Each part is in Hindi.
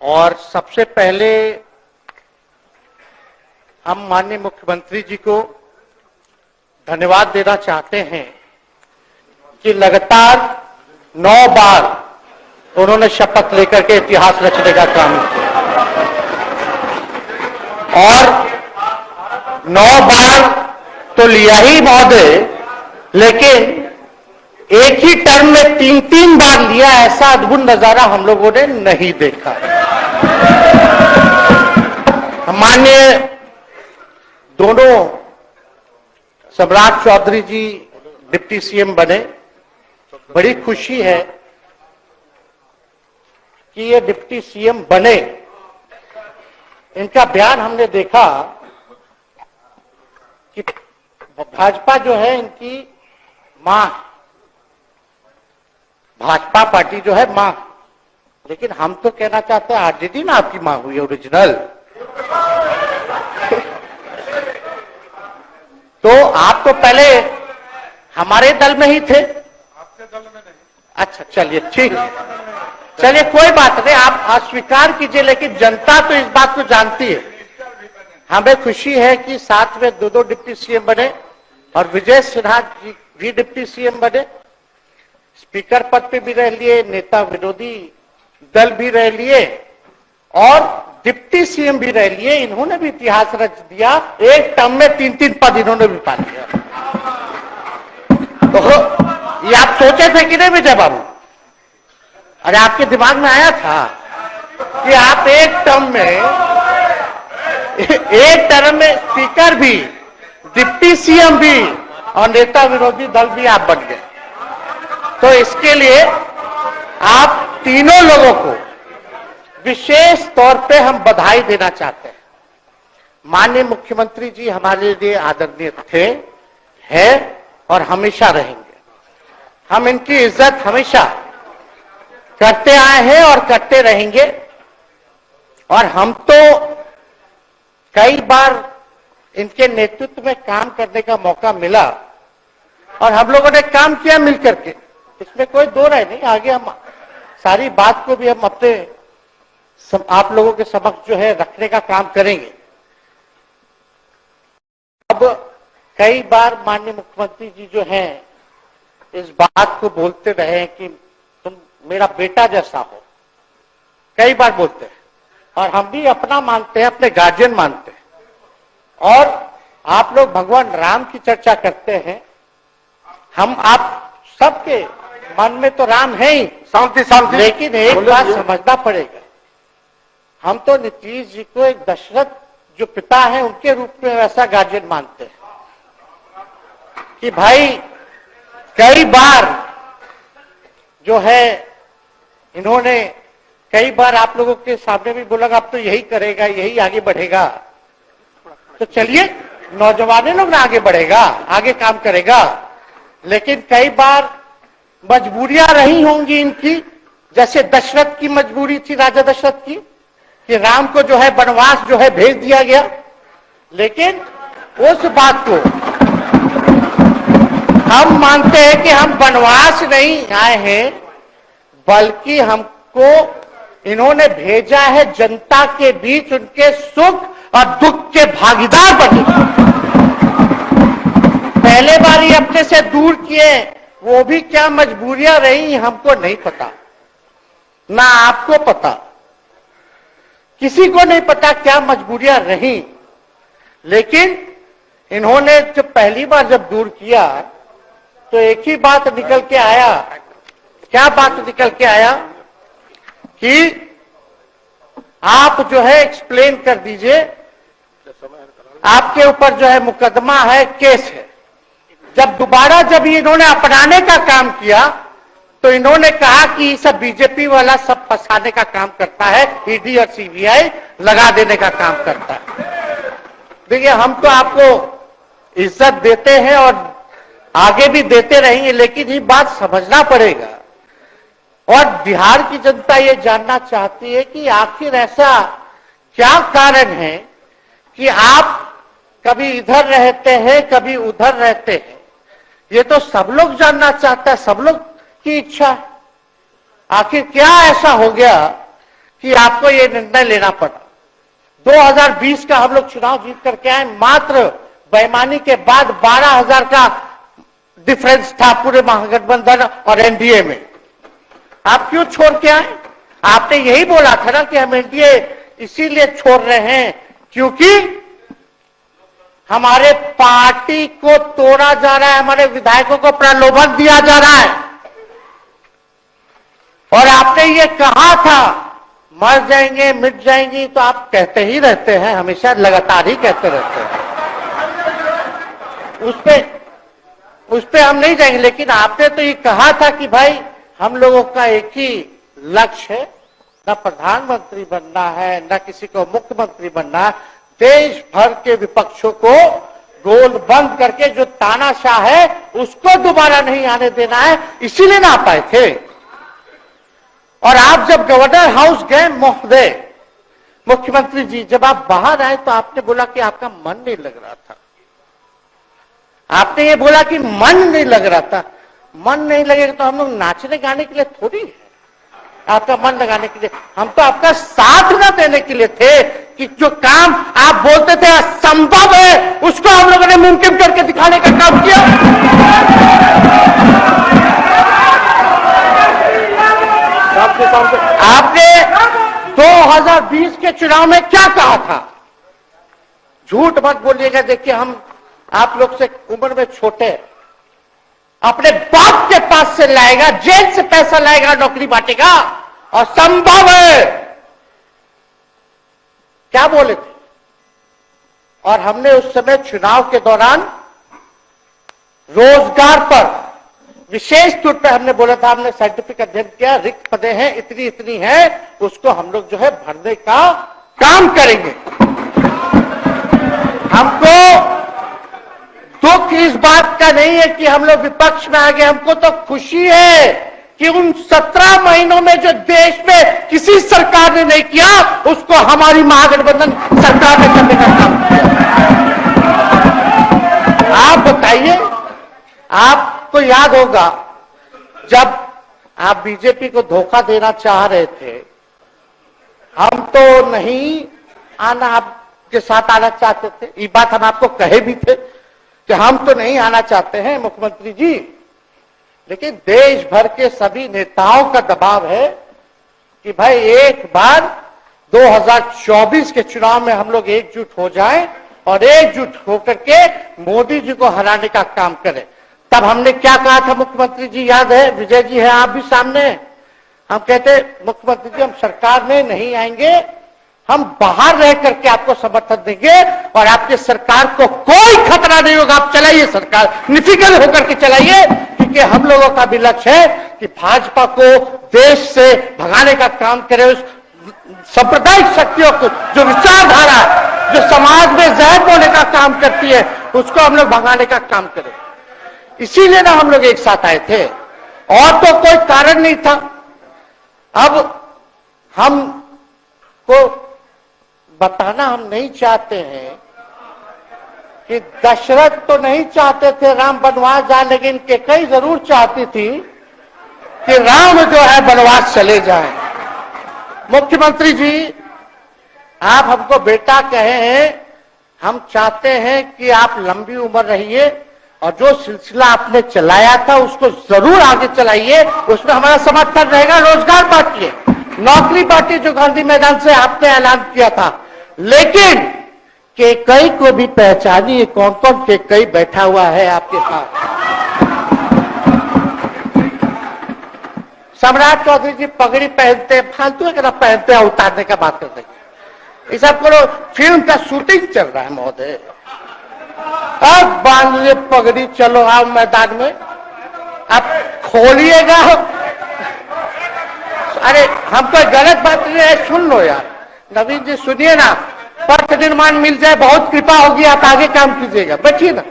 और सबसे पहले हम माननीय मुख्यमंत्री जी को धन्यवाद देना चाहते हैं कि लगातार 9 बार उन्होंने शपथ लेकर के इतिहास रचने का काम किया और 9 बार तो लिया ही महोदय, लेकिन एक ही टर्म में 3-3 बार लिया, ऐसा अद्भुत नजारा हम लोगों ने नहीं देखा। माननीय दोनों सम्राट चौधरी जी डिप्टी सीएम बने, बड़ी खुशी है कि ये डिप्टी सीएम बने। इनका बयान हमने देखा कि भाजपा जो है इनकी मां, भाजपा पार्टी जो है मां, लेकिन हम तो कहना चाहते हैं आरजेडी ना आपकी मां हुई ओरिजिनल। तो आप तो पहले हमारे दल में ही थे। आपके दल में नहीं। अच्छा चलिए ठीक है, चलिए कोई बात नहीं, आप अस्वीकार कीजिए, लेकिन जनता तो इस बात को जानती है। हमें खुशी है कि साथ में 2 डिप्टी सीएम बने और विजय सिन्हा जी भी डिप्टी सीएम बने, स्पीकर पद पे भी रह लिए, नेता विरोधी दल भी रह लिए और डिप्टी सीएम भी रह लिए। इन्होंने भी इतिहास रच दिया, एक टर्म में 3-3 पद इन्होंने भी पा लिया। तो ये आप सोचे थे कि नहीं विजय बाबू? अरे आपके दिमाग में आया था कि आप एक टर्म में स्पीकर भी, डिप्टी सीएम भी और नेता विरोधी दल भी आप बन गए। तो इसके लिए आप तीनों लोगों को विशेष तौर पे हम बधाई देना चाहते हैं। माननीय मुख्यमंत्री जी हमारे लिए आदरणीय थे, हैं और हमेशा रहेंगे। हम इनकी इज्जत हमेशा करते आए हैं और करते रहेंगे। और हम तो कई बार इनके नेतृत्व में काम करने का मौका मिला और हम लोगों ने काम किया मिलकर के, इसमें कोई दो राय नहीं। आगे हम सारी बात को भी हम अपने आप लोगों के समक्ष जो है रखने का काम करेंगे। अब कई बार माननीय मुख्यमंत्री जी जो हैं इस बात को बोलते रहे कि तुम मेरा बेटा जैसा हो, कई बार बोलते हैं और हम भी अपना मानते हैं, अपने गार्जियन मानते हैं। और आप लोग भगवान राम की चर्चा करते हैं, हम आप सबके मन में तो राम है ही, शांति, लेकिन एक बात समझना पड़ेगा, हम तो नीतीश जी को एक दशरथ जो पिता है उनके रूप में वैसा गार्जियन मानते हैं कि भाई कई बार जो है इन्होंने कई बार आप लोगों के सामने भी बोला अब तो यही करेगा, यही आगे बढ़ेगा। तो चलिए नौजवान लोग ना आगे बढ़ेगा, आगे काम करेगा, लेकिन कई बार मजबूरियां रही होंगी इनकी, जैसे दशरथ की मजबूरी थी, राजा दशरथ की, कि राम को जो है वनवास जो है भेज दिया गया। लेकिन उस बात को हम मानते हैं कि हम वनवास नहीं आए हैं, बल्कि हमको इन्होंने भेजा है जनता के बीच उनके सुख और दुख के भागीदार बने। पहले बार ही अपने से दूर किए, वो भी क्या मजबूरियां रही हमको नहीं पता, ना आपको पता, किसी को नहीं पता क्या मजबूरियां रही। लेकिन इन्होंने जब पहली बार जब दूर किया तो एक ही बात निकल के आया। क्या बात निकल के आया कि आप जो है एक्सप्लेन कर दीजिए, आपके ऊपर जो है मुकदमा है, केस है। जब दोबारा जब इन्होंने अपनाने का काम किया तो इन्होंने कहा कि सब बीजेपी वाला सब फंसाने का काम करता है, ईडी और सीबीआई लगा देने का काम करता है। देखिए हम तो आपको इज्जत देते हैं और आगे भी देते रहेंगे, लेकिन ये बात समझना पड़ेगा। और बिहार की जनता ये जानना चाहती है कि आखिर ऐसा क्या कारण है कि आप कभी इधर रहते हैं, कभी उधर रहते हैं। ये तो सब लोग जानना चाहता है, सब लोग की इच्छा है। आखिर क्या ऐसा हो गया कि आपको ये निर्णय लेना पड़ा। 2020 का हम लोग चुनाव जीत करके आए, मात्र बेईमानी के बाद 12,000 का डिफरेंस था पूरे महागठबंधन और एनडीए में। आप क्यों छोड़ के आए? आपने यही बोला था ना कि हम एनडीए इसीलिए छोड़ रहे हैं क्योंकि हमारे पार्टी को तोड़ा जा रहा है, हमारे विधायकों को प्रलोभन दिया जा रहा है। और आपने ये कहा था मर जाएंगे मिट जाएंगी, तो आप कहते ही रहते हैं, हमेशा लगातार ही कहते रहते हैं। उस पे हम नहीं जाएंगे, लेकिन आपने तो ये कहा था कि भाई हम लोगों का एक ही लक्ष्य है, न प्रधानमंत्री बनना है न किसी को मुख्यमंत्री बनना है, देश भर के विपक्षों को गोल बंद करके जो तानाशाह है उसको दोबारा नहीं आने देना है, इसीलिए ना आ पाए थे। और आप जब गवर्नर हाउस गए महोदय, मुख्यमंत्री जी, जब आप बाहर आए तो आपने बोला कि आपका मन नहीं लग रहा था। आपने ये बोला कि मन नहीं लग रहा था। मन नहीं लगेगा तो हम लोग नाचने गाने के लिए थोड़ी है, आपका मन लगाने के लिए। हम तो आपका साथ न देने के लिए थे कि जो काम आप बोलते थे असंभव है उसको हम लोगों ने मुमकिन करके दिखाने का काम किया। आपने 2020 के चुनाव में क्या कहा था? झूठ मत बोलिएगा। देखिए, हम आप लोग से उम्र में छोटे, अपने बाप के पास से लाएगा, जेल से पैसा लाएगा, नौकरी बांटेगा, और संभव है, क्या बोले थे? और हमने उस समय चुनाव के दौरान रोजगार पर विशेष तौर पर हमने बोला था, हमने साइंटिफिक अध्ययन किया, रिक्त पदें हैं इतनी इतनी है, उसको हम लोग जो है भरने का काम करेंगे। हमको दुख इस बात का नहीं है कि हम लोग विपक्ष में आ गए, हमको तो खुशी है कि उन 17 महीनों में जो देश में किसी सरकार ने नहीं किया उसको हमारी महागठबंधन सरकार ने करने का काम किया। आप बताइए, आपको याद होगा जब आप बीजेपी को धोखा देना चाह रहे थे, हम तो नहीं आना, आपके साथ आना चाहते थे, ये बात हम आपको कहे भी थे कि हम तो नहीं आना चाहते हैं मुख्यमंत्री जी, लेकिन देश भर के सभी नेताओं का दबाव है कि भाई एक बार 2024 के चुनाव में हम लोग एकजुट हो जाएं और एकजुट होकर के मोदी जी को हराने का काम करें। तब हमने क्या कहा था मुख्यमंत्री जी, याद है? विजय जी है, आप भी सामने। हम कहते मुख्यमंत्री जी हम सरकार में नहीं आएंगे, हम बाहर रह करके आपको समर्थन देंगे और आपके सरकार को कोई खतरा नहीं होगा, आप चलाइए सरकार, निफिक्र होकर के चलाइए, क्योंकि हम लोगों का भी लक्ष्य है कि भाजपा को देश से भगाने का काम करे, उस सांप्रदायिक शक्तियों को, जो विचारधारा, जो समाज में जहर बोने का काम करती है, उसको हम लोग भगाने का काम करें। इसीलिए ना हम लोग एक साथ आए थे, और तो कोई कारण नहीं था। अब हम को बताना हम नहीं चाहते हैं कि दशरथ तो नहीं चाहते थे राम वनवास जाए, लेकिन कैकेयी जरूर चाहती थी कि राम जो है वनवास चले जाएं। मुख्यमंत्री जी, आप हमको बेटा कहे हैं, हम चाहते हैं कि आप लंबी उम्र रहिए और जो सिलसिला आपने चलाया था उसको जरूर आगे चलाइए, उसमें हमारा समर्थन रहेगा। रोजगार बांटिए, नौकरी बांटिए, जो गांधी मैदान से आपने ऐलान किया था, लेकिन कैकेयी को भी पहचानिए, कौन कौन कैकेयी बैठा हुआ है आपके साथ। सम्राट चौधरी जी पगड़ी पहनते, फालतू है ना पहनते हैं, उतारने का बात करते हैं, ये सब करो, फिल्म का शूटिंग चल रहा है महोदय, अब बांध लीजिए पगड़ी, चलो आओ मैदान में, अब खोलिएगा। अरे हम कोई गलत बात नहीं है, सुन लो यार, नवीन जी सुनिए ना, पथ निर्माण मिल जाए, बहुत कृपा होगी, आप आगे काम कीजिएगा, बैठिए ना।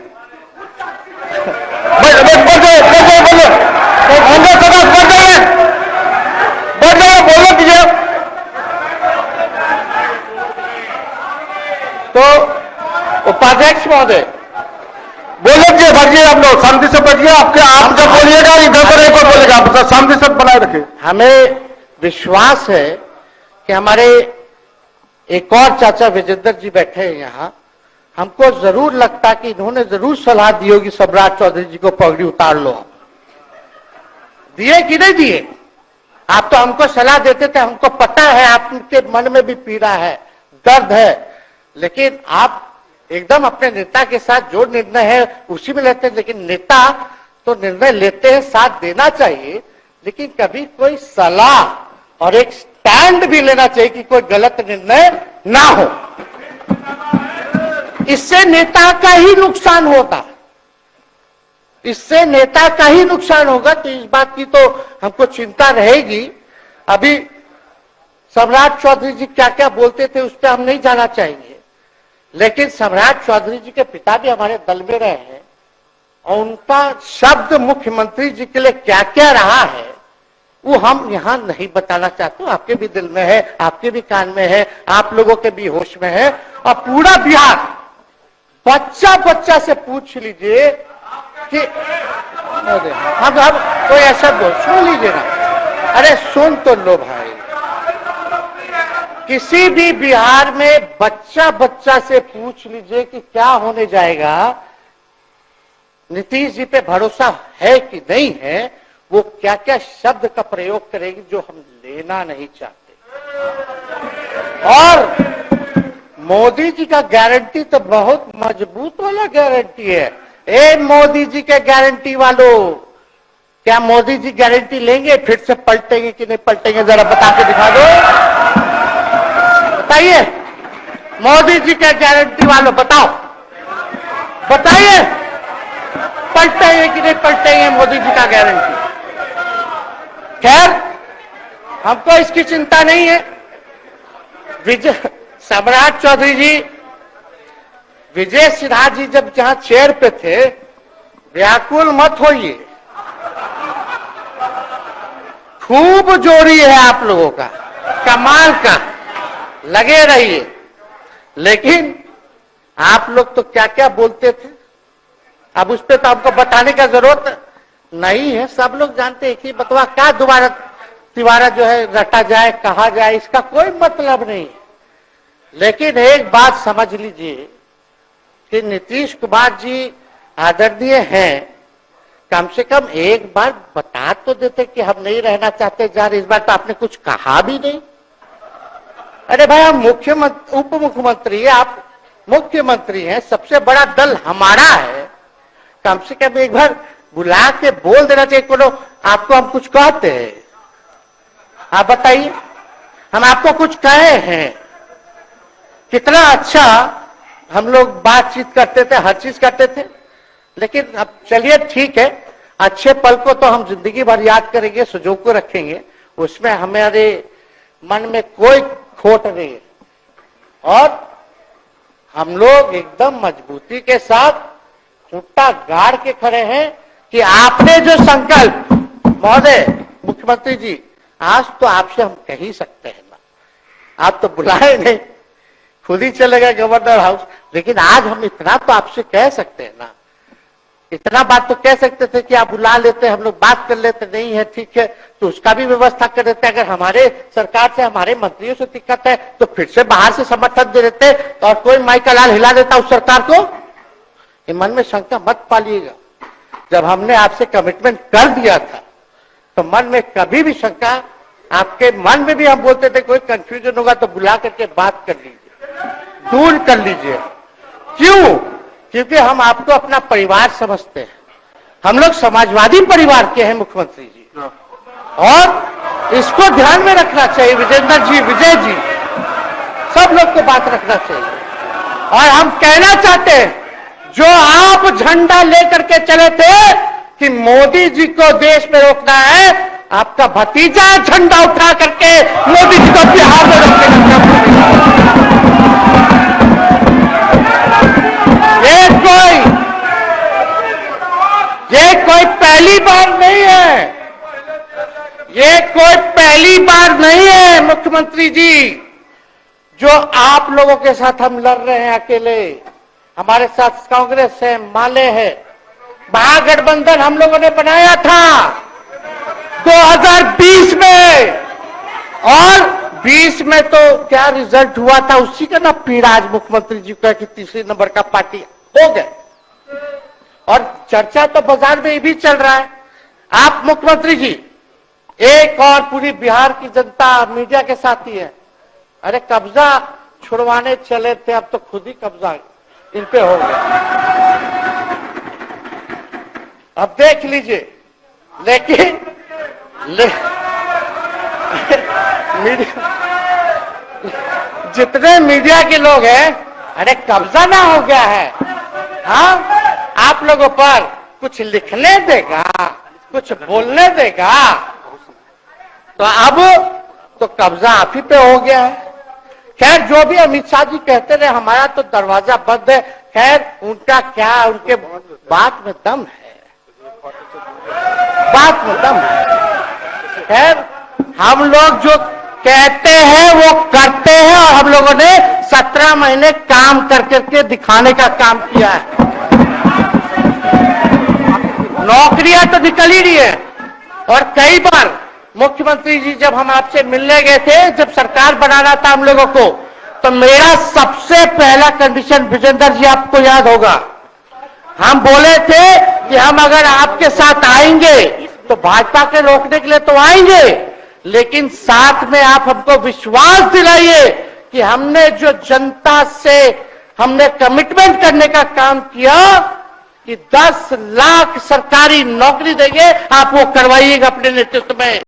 बोलो कीजिए। तो उपाध्यक्ष महोदय बोलिए, भरिए, आप लोग शांति से बैठिए, आपके आप जब बोलिएगा इधर पर एक और बोलेगा, आप शांति से बनाए रखिए। हमें विश्वास है कि हमारे एक और चाचा विजेंद्र जी बैठे हैं यहाँ, हमको जरूर लगता कि इन्होंने जरूर सलाह दी होगी सम्राट चौधरी जी को पगड़ी उतार लो। दिए कि नहीं दिए? आप तो हमको सलाह देते थे, हमको पता है आपके मन में भी पीड़ा है, दर्द है, लेकिन आप एकदम अपने नेता के साथ जो निर्णय है उसी में लेते हैं। लेकिन नेता तो निर्णय लेते हैं, साथ देना चाहिए, लेकिन कभी कोई सलाह और एक स्टैंड भी लेना चाहिए कि कोई गलत निर्णय ना हो। इससे नेता का ही नुकसान होता, इससे नेता का ही नुकसान होगा। तो इस बात की तो हमको चिंता रहेगी। अभी सम्राट चौधरी जी क्या क्या बोलते थे उस पर हम नहीं जाना चाहेंगे, लेकिन सम्राट चौधरी जी के पिता भी हमारे दल में रहे हैं और उनका शब्द मुख्यमंत्री जी के लिए क्या क्या रहा है वो हम यहां नहीं बताना चाहते। आपके भी दिल में है, आपके भी कान में है, आप लोगों के भी होश में है, और पूरा बिहार बच्चा बच्चा से पूछ लीजिए कि हम कोई ऐसा बोल, सुन लीजिए ना, अरे सुन तो लो भाई। किसी भी बिहार में बच्चा बच्चा से पूछ लीजिए कि क्या होने जाएगा, नीतीश जी पे भरोसा है कि नहीं है, वो क्या क्या शब्द का प्रयोग करेगी जो हम लेना नहीं चाहते। और मोदी जी का गारंटी तो बहुत मजबूत वाला गारंटी है। ए मोदी जी के गारंटी वालों, क्या मोदी जी गारंटी लेंगे फिर से पलटेंगे कि नहीं पलटेंगे? जरा बता के दिखा दो, बताइए। मोदी जी के गारंटी वालों बताओ, बताइए पलटेंगे कि नहीं पलटेंगे मोदी जी का गारंटी? खैर, हमको इसकी चिंता नहीं है। सम्राट चौधरी जी, विजय सिन्हा जी जब जहां चेयर पे थे, व्याकुल मत होइए, खूब जोड़ी है आप लोगों का, कमाल का, लगे रहिए। लेकिन आप लोग तो क्या क्या बोलते थे, अब उस पर तो आपको बताने का जरूरत नहीं है, सब लोग जानते हैं कि बतवा क्या दोबारा तिवारा जो है रटा जाए, कहा जाए, इसका कोई मतलब नहीं है। लेकिन एक बात समझ लीजिए कि नीतीश कुमार जी आदरणीय हैं, कम से कम एक बार बता तो देते कि हम नहीं रहना चाहते जा रहे। इस बार तो आपने कुछ कहा भी नहीं। अरे भाई, हम मुख्यमंत्री, उप मुख्यमंत्री, आप मुख्यमंत्री हैं, सबसे बड़ा दल हमारा है, कम से कम एक बार बुला के बोल देना चाहिए। कोनो आपको हम कुछ कहते हैं? आप बताइए, हम आपको कुछ कहे हैं? कितना अच्छा हम लोग बातचीत करते थे, हर चीज करते थे। लेकिन अब चलिए ठीक है, अच्छे पल को तो हम जिंदगी भर याद करेंगे, सुजो को रखेंगे, उसमें हमारे मन में कोई खोट नहीं है। और हम लोग एकदम मजबूती के साथ खूंटा गाड़ के खड़े हैं कि आपने जो संकल्प, महोदय मुख्यमंत्री जी, आज तो आपसे हम कह ही सकते हैं ना, आप तो बुलाए नहीं, खुद ही चले गए गवर्नर हाउस, लेकिन आज हम इतना तो आपसे कह सकते हैं ना, इतना बात तो कह सकते थे कि आप बुला लेते, हम लोग बात कर लेते। नहीं है ठीक है, तो उसका भी व्यवस्था कर देते। अगर हमारे सरकार से, हमारे मंत्रियों से दिक्कत है तो फिर से बाहर से समर्थन दे देते और कोई माई का लाल हिला देता उस सरकार को। ये मन में शंका मत पालिएगा, जब हमने आपसे कमिटमेंट कर दिया था तो मन में कभी भी शंका, आपके मन में भी हम बोलते थे कोई कंफ्यूजन होगा तो बुला करके बात कर लीजिए, दूर कर लीजिए। क्यों? क्योंकि हम आपको अपना परिवार समझते हैं, हम लोग समाजवादी परिवार के हैं मुख्यमंत्री जी, और इसको ध्यान में रखना चाहिए। विजेंद्र जी, विजय जी, सब लोग को बात रखना चाहिए। और हम कहना चाहते हैं, जो आप झंडा लेकर के चले थे कि मोदी जी को देश में रोकना है, आपका भतीजा झंडा उठा करके मोदी जी को बिहार में रोकने का ये कोई पहली बार नहीं है, ये कोई पहली बार नहीं है मुख्यमंत्री जी, जो आप लोगों के साथ हम लड़ रहे हैं अकेले। हमारे साथ कांग्रेस है, माले है, महागठबंधन हम लोगों ने बनाया था 2020 में, और 20 में तो क्या रिजल्ट हुआ था उसी का ना पीड़ा आज मुख्यमंत्री जी का कि तीसरे नंबर का पार्टी हो गए। और चर्चा तो बाजार में ये भी चल रहा है, आप मुख्यमंत्री जी एक और पूरी बिहार की जनता मीडिया के साथ ही है। अरे कब्जा छुड़वाने चले थे, अब तो खुद ही कब्जा इन पे हो गया। अब देख लीजिए, लेकिन मीडिया जितने मीडिया के लोग हैं, अरे कब्जा ना हो गया है, हाँ आप लोगों पर कुछ लिखने देगा, कुछ बोलने देगा, तो अब तो कब्जा आप ही पे हो गया है। खैर जो भी अमित शाह जी कहते रहे हमारा तो दरवाजा बंद है, खैर उनका क्या, उनके बात में दम है, बात में दम है। खैर हम लोग जो कहते हैं वो करते हैं, और हम लोगों ने 17 महीने काम कर करके दिखाने का काम किया है। नौकरियां तो निकल ही रही है, और कई बार मुख्यमंत्री जी जब हम आपसे मिलने गए थे, जब सरकार बनाना था हम लोगों को, तो मेरा सबसे पहला कंडीशन विजेंद्र जी आपको याद होगा, हम बोले थे कि हम अगर आपके साथ आएंगे तो भाजपा के रोकने के लिए तो आएंगे, लेकिन साथ में आप हमको विश्वास दिलाइए कि हमने जो जनता से हमने कमिटमेंट करने का काम किया कि 10 लाख सरकारी नौकरी देंगे, आप वो करवाइएगा अपने नेतृत्व में।